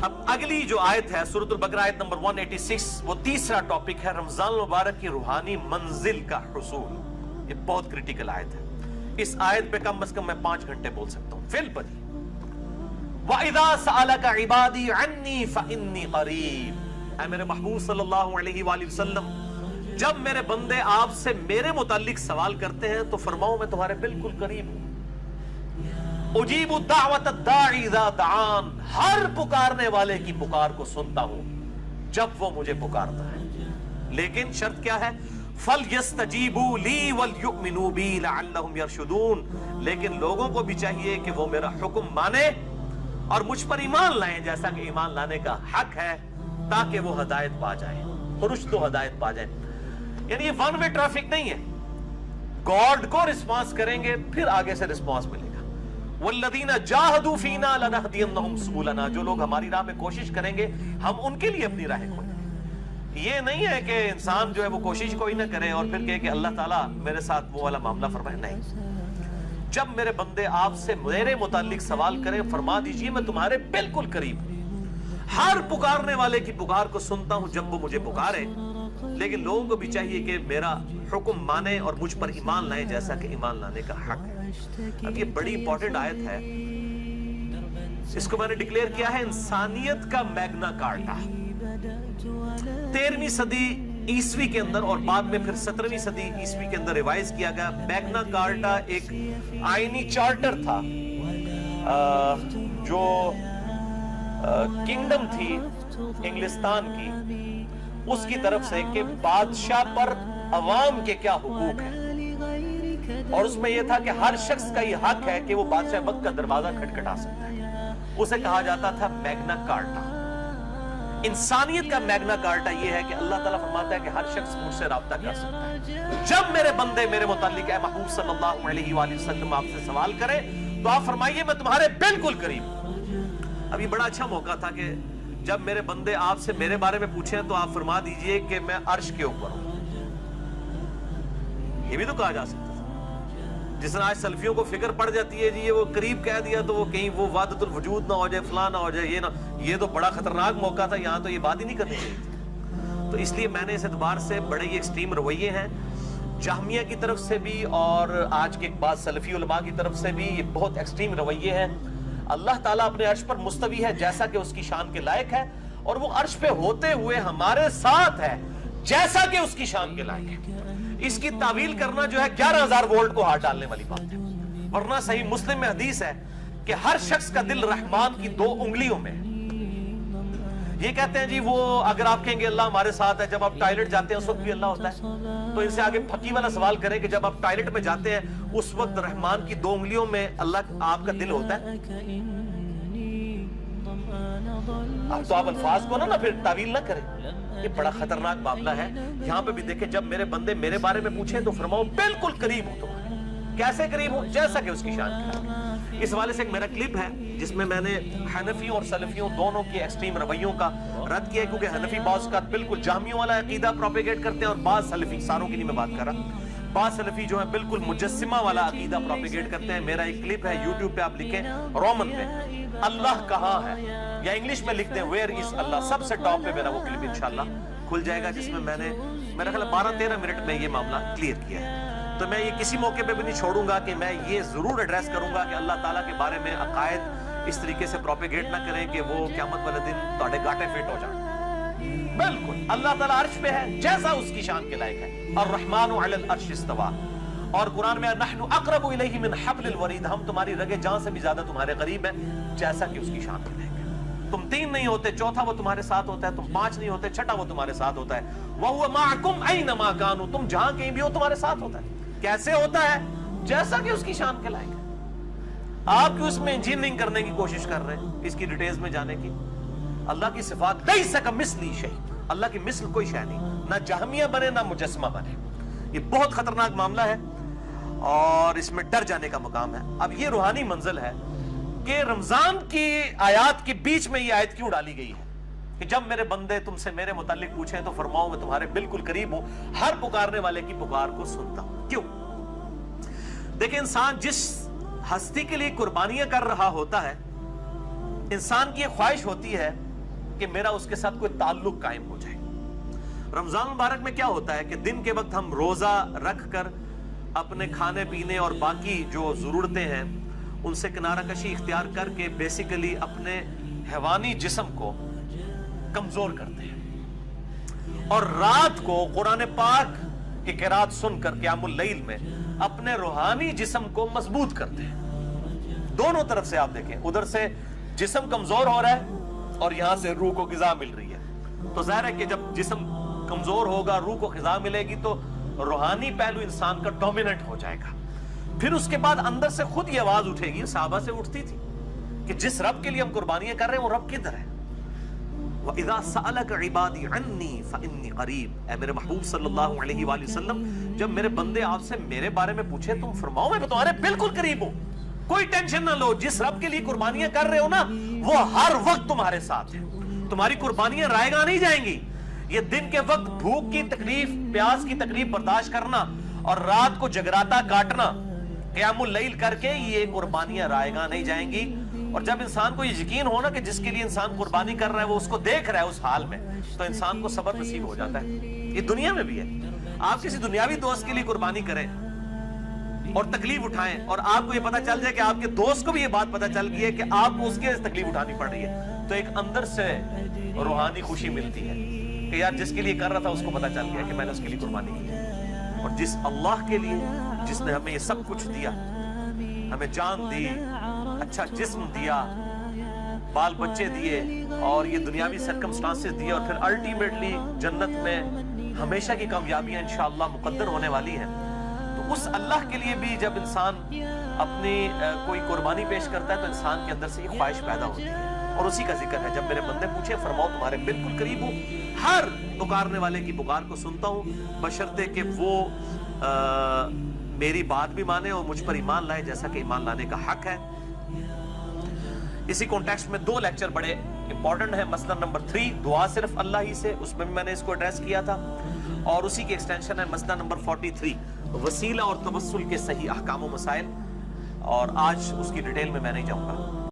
اب اگلی جو آیت ہے سورۃ البقرہ آیت نمبر 186، وہ تیسرا ٹاپک ہے رمضان المبارک کی روحانی منزل کا حصول۔ یہ بہت کریٹیکل آیت ہے، اس آیت پہ کم از کم میں 5 گھنٹے بول سکتا ہوں۔ فی البدی وَإِذَا سَأَلَكَ عِبَادِي عَنِّي فَإِنِّي قَرِيبٌ، اے میرے محبوب صلی اللہ علیہ وآلہ وسلم، جب میرے بندے آپ سے میرے متعلق سوال کرتے ہیں تو فرماؤ میں تمہارے بالکل قریب ہوں۔ اجیب دعوت الداعی اذا دعان، ہر پکارنے والے کی پکار کو سنتا ہوں جب وہ مجھے پکارتا ہے، لیکن شرط کیا ہے؟ فَلْيَسْتَجِيبُوا لِي وَلْيُؤْمِنُوا بِي لَعَلَّهُمْ يَرْشُدُونَ، لیکن لوگوں کو بھی چاہیے کہ وہ میرا حکم مانے اور مجھ پر ایمان لائیں جیسا کہ ایمان لانے کا حق ہے، تاکہ وہ ہدایت پا جائیں، رشد و ہدایت پا جائیں۔ یعنی یہ ون وے ٹریفک نہیں ہے، گاڈ کو رسپانس کریں گے پھر آگے سے رسپانس ملے گا۔ وَالَّذِينَ جَاهَدُوا فِينَا لَنَهْدِيَنَّهُمْ سُبُلَنَا، جو لوگ ہماری راہ میں کوشش کریں گے ہم ان کے لیے اپنی راہیں کھولیں گے۔ یہ نہیں ہے کہ انسان جو ہے وہ کوشش کوئی نہ کرے اور پھر کہے کہ اللہ تعالیٰ میرے ساتھ وہ والا معاملہ فرمائے، نہیں۔ جب میرے بندے آپ سے میرے متعلق سوال کریں فرما دیجئے میں تمہارے بالکل قریب ہوں، ہر پکارنے والے کی پکار کو سنتا ہوں جب وہ مجھے پکارے، لیکن لوگوں کو بھی چاہیے کہ میرا حکم مانے اور مجھ پر ایمان لائیں جیسا کہ ایمان لانے کا حق ہے۔ اب یہ بڑی امپورٹنٹ آیت ہے، اس کو میں نے ڈکلیئر کیا ہے انسانیت کا میگنا کارٹا۔ 13ویں صدی عیسوی کے اندر اور بعد میں پھر 17ویں صدی عیسوی کے اندر ریوائز کیا گیا۔ میگنا کارٹا ایک آئینی چارٹر تھا جو کنگڈم تھی انگلستان کی، اس کی طرف سے کہ بادشاہ پر عوام کے کیا حقوق ہیں، اور اس میں یہ تھا کہ ہر شخص کا یہ حق ہے کہ وہ بادشاہ وقت کا دروازہ کھٹکھٹا سکتا ہے۔ اسے کہا جاتا تھا میگنا کارٹا۔ انسانیت کا میگنا کارٹا یہ ہے کہ اللہ تعالیٰ فرماتا ہے کہ ہر شخص مجھ سے رابطہ کر سکتا ہے۔ جب میرے بندے میرے متعلق اے محبوب صلی اللہ علیہ وآلہ وسلم آپ سے سوال کریں تو آپ فرمائیے میں تمہارے بالکل قریب ہوں۔ اب یہ بڑا اچھا موقع تھا کہ جب میرے بندے آپ سے میرے بارے میں پوچھیں تو آپ فرما دیجئے کہ میں عرش کے اوپر ہوں۔ یہ بھی تو کہا جا سکتا تھا۔ جس طرح آج سلفیوں کو فکر پڑ جاتی ہے جی وہ قریب کہہ دیا تو وہ کہیں وہ وحدت الوجود نہ ہو جائے، فلاں نہ ہو جائے، یہ تو بڑا خطرناک موقع تھا، یہاں تو یہ بات ہی نہیں کرنی چاہیے تھی۔ تو اس لیے میں نے اس اعتبار سے بڑے یہ ایکسٹریم رویے ہیں جہمیہ کی طرف سے بھی اور آج کے بعض سلفی علماء کی طرف سے بھی، یہ بہت ایکسٹریم رویے ہیں۔ اللہ تعالیٰ اپنے عرش پر مستوی ہے جیسا کہ اس کی شان کے لائق ہے، اور وہ عرش پہ ہوتے ہوئے ہمارے ساتھ ہے جیسا کہ اس کی شان کے لائق ہے۔ اس کی تعویل کرنا جو ہے 11,000 وولٹ کو ہاتھ ڈالنے والی بات ہے، ورنہ صحیح مسلم میں حدیث ہے کہ ہر شخص کا دل رحمان کی 2 انگلیوں میں ہے۔ یہ کہتے ہیں جی وہ اگر آپ کہیں گے اللہ ہمارے ساتھ ہے، جب آپ ٹائلٹ جاتے ہیں اس وقت بھی اللہ ہوتا ہے، تو ان سے آگے پھکی والا سوال کریں کہ جب آپ ٹائلٹ میں جاتے ہیں اس وقت رحمان کی 2 انگلیوں میں اللہ آپ کا دل ہوتا ہے؟ اب تو آپ الفاظ کو نہ پھر تعویل نہ کریں، یہ بڑا خطرناک معاملہ ہے۔ یہاں پہ بھی دیکھیں جب میرے بندے میرے بارے میں پوچھیں تو فرماؤ بالکل قریب ہوں تمہارے۔ کیسے قریب ہوں؟ جیسا کہ اس کی شان کی۔ اس حوالے سے ایک میرا کلپ ہے جس میں میں نے حنفیوں اور سلفیوں دونوں کے ایکسٹریم رویوں کا رد کیا ہے، کیونکہ حنفی بعض کا بالکل جہمیوں والا عقیدہ پروپیگیٹ کرتے ہیں اور بعض سلفی، ساروں کی نہیں میں بات کر رہا، بعض سلفی جو ہے بالکل مجسمہ والا عقیدہ پروپیگیٹ کرتے ہیں۔ میرا ایک کلپ ہے یوٹیوب پہ، آپ لکھیں رومن پہ اللہ کہاں ہے یا انگلش میں لکھ دیں ویئر از اللہ، سب سے ٹاپ پہ میرا وہ کلپ انشاءاللہ کھل جائے گا، جس میں میں نے میرا خیال 12-13 منٹ میں یہ معاملہ کلیئر کیا ہے۔ تو میں یہ کسی موقع پہ بھی نہیں چھوڑوں گا کہ میں یہ ضرور ایڈریس کروں گا کہ اللہ تعالیٰ کے بارے میں عقائد اس طریقے سے پروپیگیٹ نہ کریں کہ وہ قیامت والے دن تہاڈے گاٹے فٹ ہو جائیں۔ بالکل اللہ تعالیٰ عرش پہ ہے جیسا اس کی شان کے لائق ہے، الرحمن علی العرش استویٰ، اور قرآن میں نحن اقرب الیہ من حبل الورید، ہم تمہاری رگ جان سے بھی زیادہ تمہارے قریب ہیں جیسا کہ اس کی شان کے لائق ہے۔ تم 3 نہیں ہوتے، چوتھا وہ تمہارے ساتھ ہوتا ہے، تم 5 نہیں ہوتے، چھٹا وہ تمہارے ساتھ ہوتا ہے، وَهُوَ مَعَكُمْ أَيْنَمَا كَانُوا، تم جہاں کہیں بھی ہو تمہارے ساتھ ہوتا ہے۔ کیسے ہوتا ہے؟ جیسا کہ اس کی شان کے لائق ہے۔ آپ کیوں اس میں انجینئرنگ کرنے کی کوشش کر رہے ہیں، اس کی ڈیٹیلز میں جانے کی؟ اللہ کی صفات لَيْسَ كَمِثْلِهِ شَيْءٌ، اللہ کی مثل کوئی شے نہیں، نہ جہمیہ بنے نہ مجسمہ بنے۔ یہ بہت خطرناک معاملہ ہے اور اس میں ڈر جانے کا مقام ہے۔ اب یہ روحانی منزل ہے کہ رمضان کی آیات کے بیچ میں یہ آیت کیوں ڈالی گئی ہے کہ جب میرے بندے تم سے میرے متعلق پوچھیں تو فرماؤ میں تمہارے بالکل قریب ہوں، ہر پکارنے والے کی پکار کو سنتا ہوں۔ کیوں؟ دیکھیں انسان جس ہستی کے لیے قربانیاں کر رہا ہوتا ہے، انسان کی یہ خواہش ہوتی ہے کہ میرا اس کے ساتھ کوئی تعلق قائم ہو جائے۔ رمضان مبارک میں کیا ہوتا ہے کہ دن کے وقت ہم روزہ رکھ کر اپنے کھانے پینے اور باقی جو ضرورتیں ہیں ان سے کنارہ کشی اختیار کر کے بیسیکلی اپنے حیوانی جسم کو کمزور کرتے ہیں، اور رات کو قرآن پاک کی قرات سن کر قیام اللیل میں اپنے روحانی جسم کو مضبوط کرتے ہیں۔ دونوں طرف سے آپ دیکھیں، ادھر سے جسم کمزور ہو رہا ہے اور یہاں سے روح کو غذا مل رہی ہے، تو ظاہر ہے کہ جب جسم کمزور ہوگا، روح کو غذا ملے گی تو روحانی پہلو انسان کا ڈومیننٹ ہو جائے گا۔ پھر اس کے بعد اندر سے خود یہ آواز اٹھے گی، صحابہ سے اٹھتی تھی کہ جس رب کے لیے ہم قربانیاں کر رہے ہیں وہ رب کدھر ہے؟ وَإِذَا سَأَلَكَ عِبَادِي عَنِّي فَإِنِّي قَرِيب، اے میرے محبوب صلی اللہ علیہ وآلہ وسلم، جب میرے بندے آپ سے میرے بارے میں پوچھے تم فرماؤ میں تمہارے بالکل قریب ہوں، کوئی ٹینشن نہ لو، جس رب کے لیے قربانیاں کر رہے ہو نا وہ ہر وقت تمہارے ساتھ ہے، تمہاری قربانیاں رائے گاہ نہیں جائیں گی۔ یہ دن کے وقت بھوک کی تکلیف، پیاس کی تکلیف برداشت کرنا اور رات کو جگراتا کاٹنا، قیام اللیل کر کے، یہ قربانیاں رائے گاہ نہیں جائیں گی۔ اور جب انسان کو یہ یقین ہونا کہ جس کے لیے انسان قربانی کر رہا ہے وہ اس کو دیکھ رہا ہے اس حال میں، تو انسان کو صبر نصیب ہو جاتا ہے۔ یہ دنیا میں بھی ہے، آپ کسی دنیاوی دوست کے لیے قربانی کریں اور تکلیف اٹھائیں اور آپ کو یہ پتا چل جائے کہ آپ کے دوست کو بھی یہ بات پتا چل گئی ہے کہ آپ کو اس کے تکلیف اٹھانی پڑ رہی ہے، تو ایک اندر سے روحانی خوشی ملتی ہے کہ یار جس کے لیے کر رہا تھا اس کو پتا چل گیا کہ میں نے اس کے لیے قربانی کی، اور جس اللہ کے لیے جس نے ہمیں یہ سب کچھ دیا، ہمیں جان دی، اچھا جسم دیا، بال بچے دیے اور یہ دنیاوی سرکمسٹانسز دیے، اور پھر الٹیمیٹلی جنت میں ہمیشہ کی کامیابیاں انشاءاللہ مقدر ہونے والی ہیں، تو اس اللہ کے لیے بھی جب انسان اپنی کوئی قربانی پیش کرتا ہے تو انسان کے اندر سے یہ خواہش پیدا ہوتی ہے، اور اسی کا ذکر ہے جب میرے بندے پوچھے فرماؤ تمہارے بالکل قریب ہوں، ہر پکارنے والے کی پکار کو سنتا ہوں، بشرطے کہ وہ میری بات بھی مانے اور مجھ پر ایمان لائے جیسا کہ ایمان لانے کا حق ہے۔ اسی کانٹیکسٹ میں 2 لیکچر بڑے امپورٹنٹ ہیں۔ مسئلہ نمبر 3 دعا صرف اللہ ہی سے، اس میں بھی میں نے اس کو ایڈریس کیا تھا، اور اسی کی ایکسٹینشن ہے مسئلہ نمبر 43 وسیلہ اور توسل کے صحیح احکام و مسائل، اور آج اس کی ڈیٹیل میں نہیں جاؤں گا۔